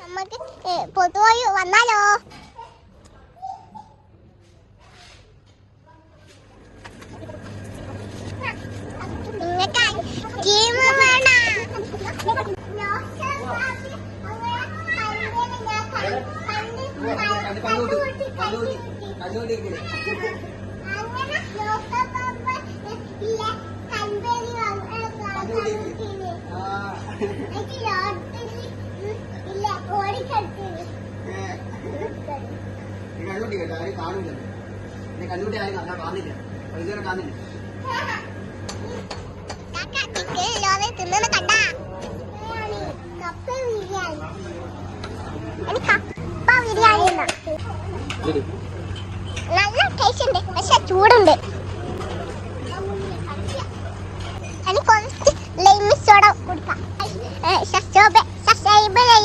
നമുക്ക് പൊതുവായി വന്നാലോ? നിങ്ങൾക്ക് ടീം വേണ കണ്ണൂട്ടി കേട്ടോ, ആരും കാണൂല. കണ്ണൂട്ടി ആരും കാണില്ല, പൈസ കാണില്ല. തിന്നുന്ന കണ്ട കപ്പ ബിരിയാണി നല്ല ടേസ്റ്റ് ഉണ്ട്, പക്ഷെ ചൂടുണ്ട്. എനിക്ക് കുറച്ച് ലൈം സോഡ കൊടുക്കാം.